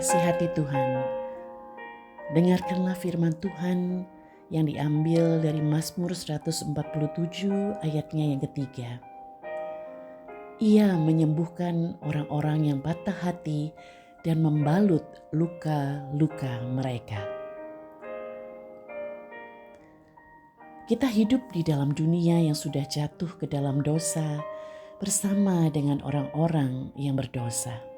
kekasih hati Tuhan, dengarkanlah firman Tuhan yang diambil dari Mazmur 147 ayatnya yang ketiga. Ia menyembuhkan orang-orang yang patah hati dan membalut luka-luka mereka. Kita hidup di dalam dunia yang sudah jatuh ke dalam dosa bersama dengan orang-orang yang berdosa.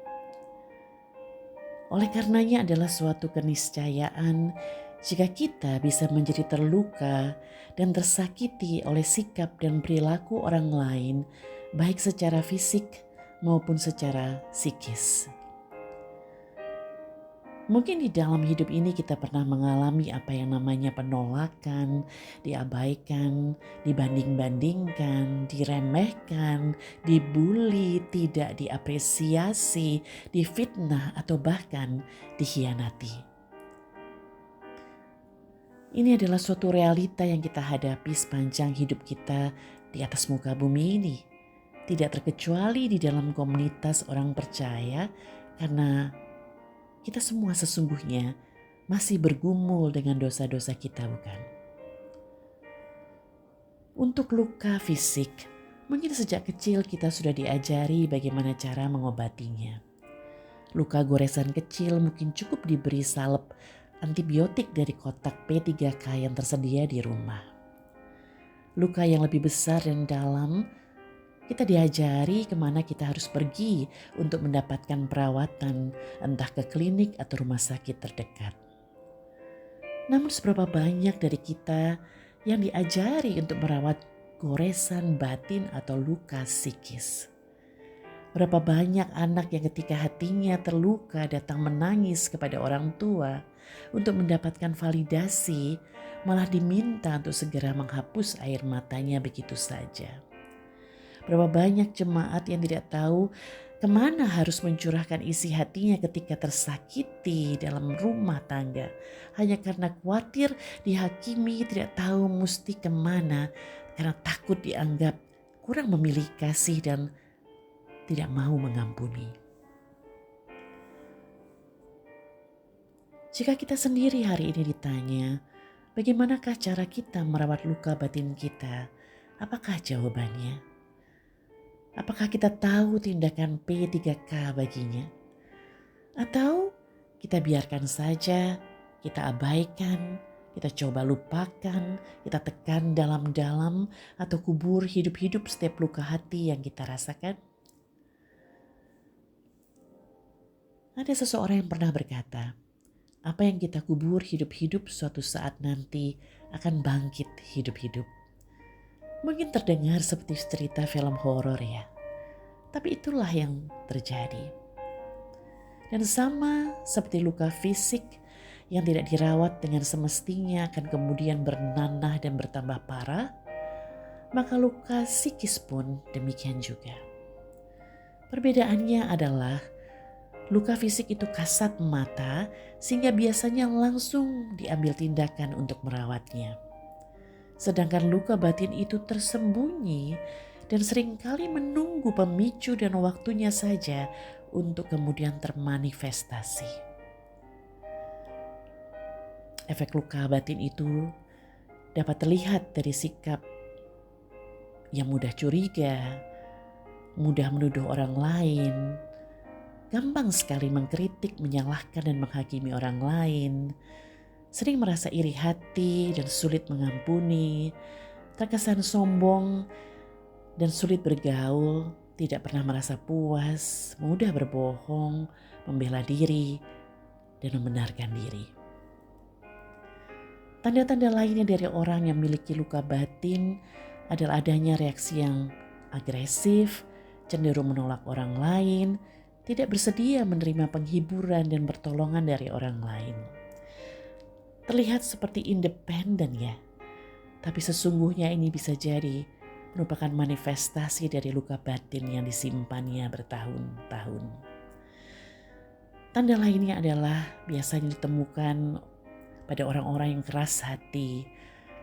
Oleh karenanya adalah suatu keniscayaan jika kita bisa menjadi terluka dan tersakiti oleh sikap dan perilaku orang lain, baik secara fisik maupun secara psikis. Mungkin di dalam hidup ini kita pernah mengalami apa yang namanya penolakan, diabaikan, dibanding-bandingkan, diremehkan, dibully, tidak diapresiasi, difitnah atau bahkan dikhianati. Ini adalah suatu realita yang kita hadapi sepanjang hidup kita di atas muka bumi ini. Tidak terkecuali di dalam komunitas orang percaya, karena kita semua sesungguhnya masih bergumul dengan dosa-dosa kita, bukan? Untuk luka fisik, mungkin sejak kecil kita sudah diajari bagaimana cara mengobatinya. Luka goresan kecil mungkin cukup diberi salep antibiotik dari kotak P3K yang tersedia di rumah. Luka yang lebih besar dan dalam, kita diajari kemana kita harus pergi untuk mendapatkan perawatan, entah ke klinik atau rumah sakit terdekat. Namun seberapa banyak dari kita yang diajari untuk merawat goresan batin atau luka psikis? Berapa banyak anak yang ketika hatinya terluka datang menangis kepada orang tua untuk mendapatkan validasi, malah diminta untuk segera menghapus air matanya begitu saja. Berapa banyak jemaat yang tidak tahu kemana harus mencurahkan isi hatinya ketika tersakiti dalam rumah tangga. Hanya karena khawatir dihakimi, tidak tahu mesti kemana karena takut dianggap kurang memilih kasih dan tidak mau mengampuni. Jika kita sendiri hari ini ditanya, bagaimanakah cara kita merawat luka batin kita? Apakah jawabannya? Apakah kita tahu tindakan P3K baginya? Atau kita biarkan saja, kita abaikan, kita coba lupakan, kita tekan dalam-dalam atau kubur hidup-hidup setiap luka hati yang kita rasakan? Ada seseorang yang pernah berkata, apa yang kita kubur hidup-hidup suatu saat nanti akan bangkit hidup-hidup. Mungkin terdengar seperti cerita film horor ya, tapi itulah yang terjadi. Dan sama seperti luka fisik yang tidak dirawat dengan semestinya akan kemudian bernanah dan bertambah parah, maka luka psikis pun demikian juga. Perbedaannya adalah luka fisik itu kasat mata sehingga biasanya langsung diambil tindakan untuk merawatnya. Sedangkan luka batin itu tersembunyi dan seringkali menunggu pemicu dan waktunya saja untuk kemudian termanifestasi. Efek luka batin itu dapat terlihat dari sikap yang mudah curiga, mudah menuduh orang lain, gampang sekali mengkritik, menyalahkan dan menghakimi orang lain, sering merasa iri hati dan sulit mengampuni, terkesan sombong dan sulit bergaul, tidak pernah merasa puas, mudah berbohong, membela diri, dan membenarkan diri. Tanda-tanda lainnya dari orang yang memiliki luka batin adalah adanya reaksi yang agresif, cenderung menolak orang lain, tidak bersedia menerima penghiburan dan pertolongan dari orang lain. Terlihat seperti independen ya, tapi sesungguhnya ini bisa jadi merupakan manifestasi dari luka batin yang disimpannya bertahun-tahun. Tanda lainnya adalah biasanya ditemukan pada orang-orang yang keras hati,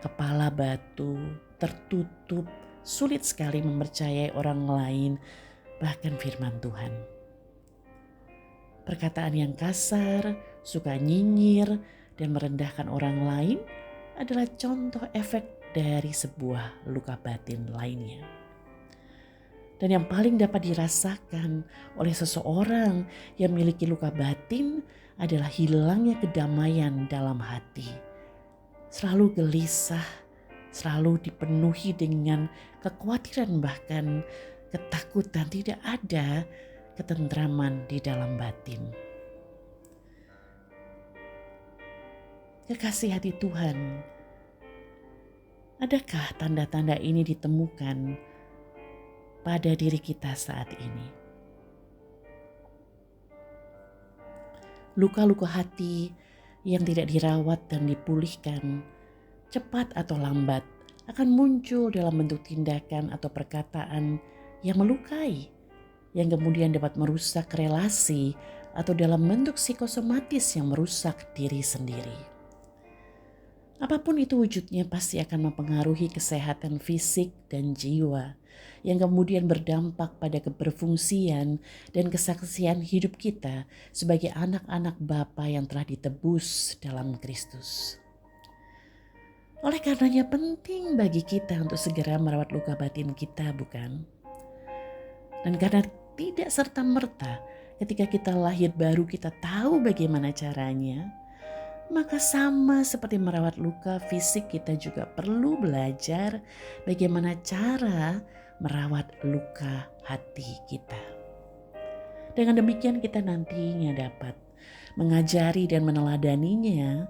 kepala batu, tertutup, sulit sekali mempercayai orang lain, bahkan firman Tuhan. Perkataan yang kasar, suka nyinyir, dan merendahkan orang lain adalah contoh efek dari sebuah luka batin lainnya. Dan yang paling dapat dirasakan oleh seseorang yang memiliki luka batin adalah hilangnya kedamaian dalam hati. Selalu gelisah, selalu dipenuhi dengan kekhawatiran, bahkan ketakutan, tidak ada ketentraman di dalam batin. Kekasih hati Tuhan, adakah tanda-tanda ini ditemukan pada diri kita saat ini? Luka-luka hati yang tidak dirawat dan dipulihkan, cepat atau lambat akan muncul dalam bentuk tindakan atau perkataan yang melukai, yang kemudian dapat merusak relasi atau dalam bentuk psikosomatis yang merusak diri sendiri. Apapun itu wujudnya pasti akan mempengaruhi kesehatan fisik dan jiwa yang kemudian berdampak pada keberfungsian dan kesaksian hidup kita sebagai anak-anak Bapa yang telah ditebus dalam Kristus. Oleh karenanya penting bagi kita untuk segera merawat luka batin kita, bukan? Dan karena tidak serta-merta ketika kita lahir baru kita tahu bagaimana caranya, maka sama seperti merawat luka fisik, kita juga perlu belajar bagaimana cara merawat luka hati kita. Dengan demikian kita nantinya dapat mengajari dan meneladaninya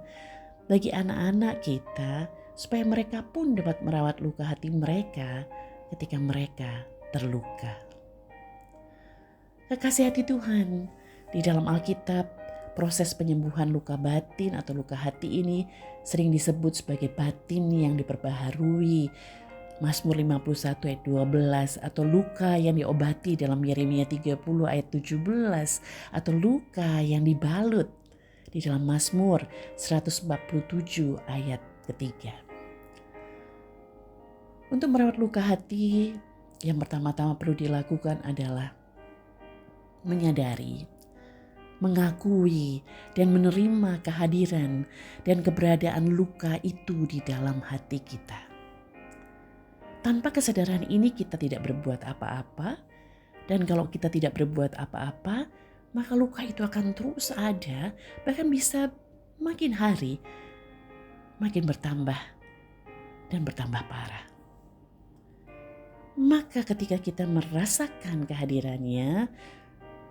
bagi anak-anak kita supaya mereka pun dapat merawat luka hati mereka ketika mereka terluka. Kekasih hati Tuhan, di dalam Alkitab proses penyembuhan luka batin atau luka hati ini sering disebut sebagai batin yang diperbaharui. Mazmur 51 ayat 12, atau luka yang diobati dalam Yeremia 30 ayat 17, atau luka yang dibalut di dalam Mazmur 147 ayat ketiga. Untuk merawat luka hati, yang pertama-tama perlu dilakukan adalah menyadari, mengakui dan menerima kehadiran dan keberadaan luka itu di dalam hati kita. Tanpa kesadaran ini kita tidak berbuat apa-apa, dan kalau kita tidak berbuat apa-apa, maka luka itu akan terus ada, bahkan bisa makin hari makin bertambah dan bertambah parah. Maka ketika kita merasakan kehadirannya,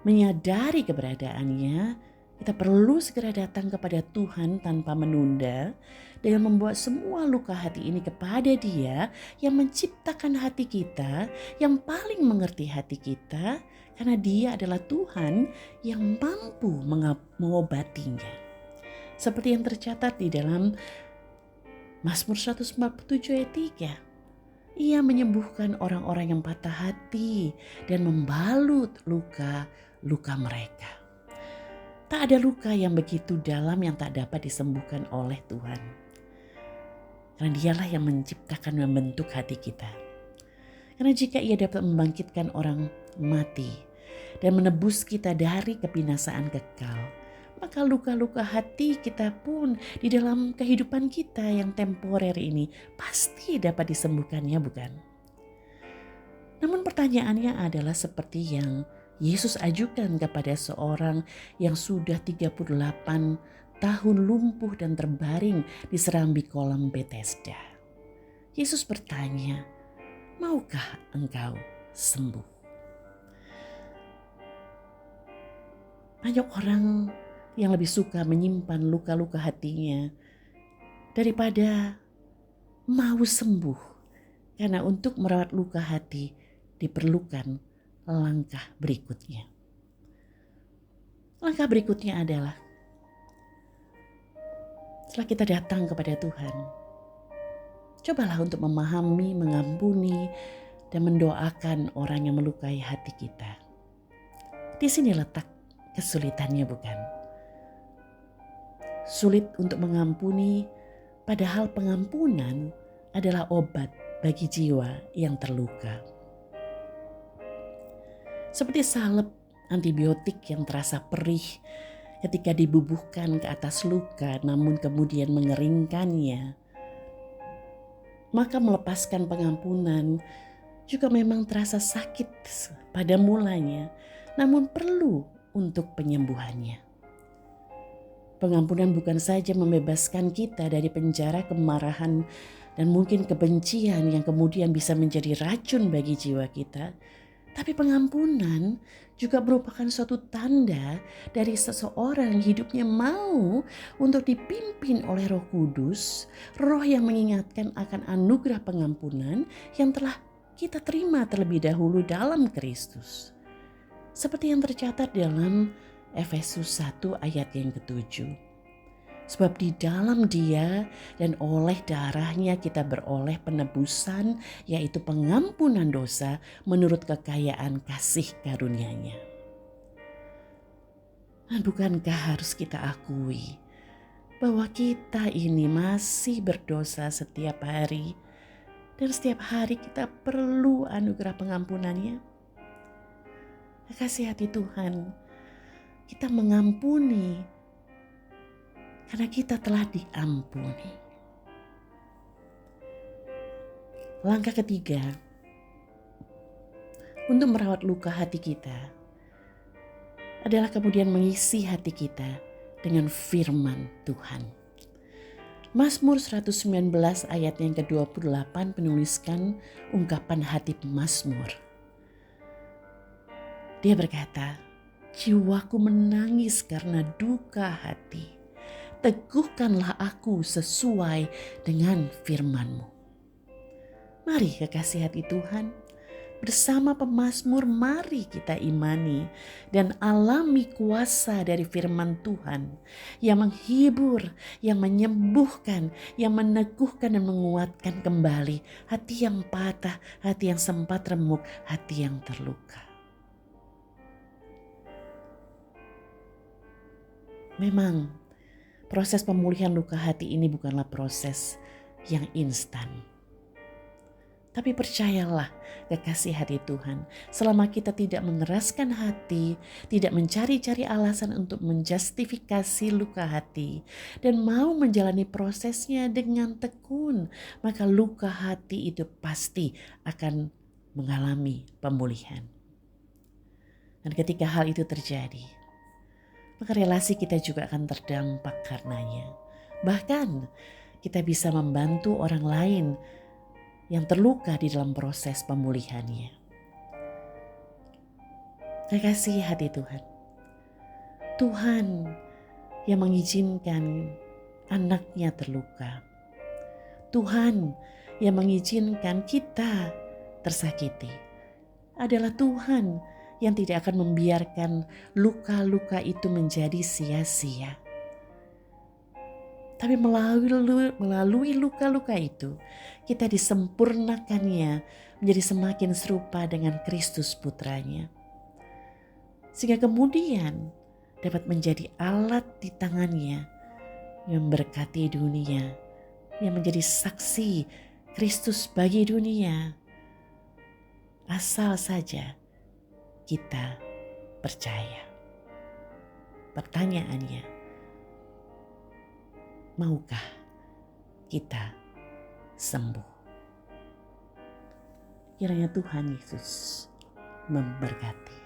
menyadari keberadaannya, kita perlu segera datang kepada Tuhan tanpa menunda dengan membawa semua luka hati ini kepada Dia yang menciptakan hati kita, yang paling mengerti hati kita, karena Dia adalah Tuhan yang mampu mengobatinya. Seperti yang tercatat di dalam Mazmur 147 ayat 3. Ia menyembuhkan orang-orang yang patah hati dan membalut luka-luka mereka. Tak ada luka yang begitu dalam yang tak dapat disembuhkan oleh Tuhan. Karena Dialah yang menciptakan dan membentuk hati kita. Karena jika Ia dapat membangkitkan orang mati dan menebus kita dari kebinasaan kekal, maka luka-luka hati kita pun di dalam kehidupan kita yang temporer ini pasti dapat disembuhkannya, bukan? Namun pertanyaannya adalah seperti yang Yesus ajukan kepada seorang yang sudah 38 tahun lumpuh dan terbaring di serambi kolam Bethesda. Yesus bertanya, "Maukah engkau sembuh?" Banyak orang yang lebih suka menyimpan luka-luka hatinya daripada mau sembuh. Karena untuk merawat luka hati diperlukan langkah berikutnya. Langkah berikutnya adalah setelah kita datang kepada Tuhan, cobalah untuk memahami, mengampuni, dan mendoakan orang yang melukai hati kita. Di sini letak kesulitannya, bukan? Sulit untuk mengampuni, padahal pengampunan adalah obat bagi jiwa yang terluka. Seperti salep antibiotik yang terasa perih ketika dibubuhkan ke atas luka namun kemudian mengeringkannya. Maka melepaskan pengampunan juga memang terasa sakit pada mulanya, namun perlu untuk penyembuhannya. Pengampunan bukan saja membebaskan kita dari penjara kemarahan dan mungkin kebencian yang kemudian bisa menjadi racun bagi jiwa kita, tapi pengampunan juga merupakan suatu tanda dari seseorang yang hidupnya mau untuk dipimpin oleh Roh Kudus, Roh yang mengingatkan akan anugerah pengampunan yang telah kita terima terlebih dahulu dalam Kristus. Seperti yang tercatat dalam Efesus 1 ayat yang ke-7. Sebab di dalam Dia dan oleh darahnya kita beroleh penebusan, yaitu pengampunan dosa menurut kekayaan kasih karunia-Nya. Dan bukankah harus kita akui bahwa kita ini masih berdosa setiap hari, dan setiap hari kita perlu anugerah pengampunan-Nya? Kasih hati Tuhan, kita mengampuni karena kita telah diampuni. Langkah ketiga, untuk merawat luka hati kita adalah kemudian mengisi hati kita dengan firman Tuhan. Mazmur 119 ayat yang ke-28 menuliskan ungkapan hati pemazmur. Dia berkata, jiwaku menangis karena duka hati. Teguhkanlah aku sesuai dengan firman-Mu. Mari kekasih hati Tuhan, bersama pemazmur mari kita imani dan alami kuasa dari firman Tuhan yang menghibur, yang menyembuhkan, yang meneguhkan dan menguatkan kembali hati yang patah, hati yang sempat remuk, hati yang terluka. Memang proses pemulihan luka hati ini bukanlah proses yang instan. Tapi percayalah kekasih hati Tuhan, selama kita tidak mengeraskan hati, tidak mencari-cari alasan untuk menjustifikasi luka hati, dan mau menjalani prosesnya dengan tekun, maka luka hati itu pasti akan mengalami pemulihan. Dan ketika hal itu terjadi, maka relasi kita juga akan terdampak karenanya. Bahkan kita bisa membantu orang lain yang terluka di dalam proses pemulihannya. Kekasih hati Tuhan, Tuhan yang mengizinkan anaknya terluka. Tuhan yang mengizinkan kita tersakiti. Adalah Tuhan yang tidak akan membiarkan luka-luka itu menjadi sia-sia. Tapi melalui luka-luka itu, kita disempurnakannya menjadi semakin serupa dengan Kristus putranya. Sehingga kemudian dapat menjadi alat di tangannya yang memberkati dunia, yang menjadi saksi Kristus bagi dunia. Asal saja kita percaya. Pertanyaannya, maukah kita sembuh? Kiranya Tuhan Yesus memberkati.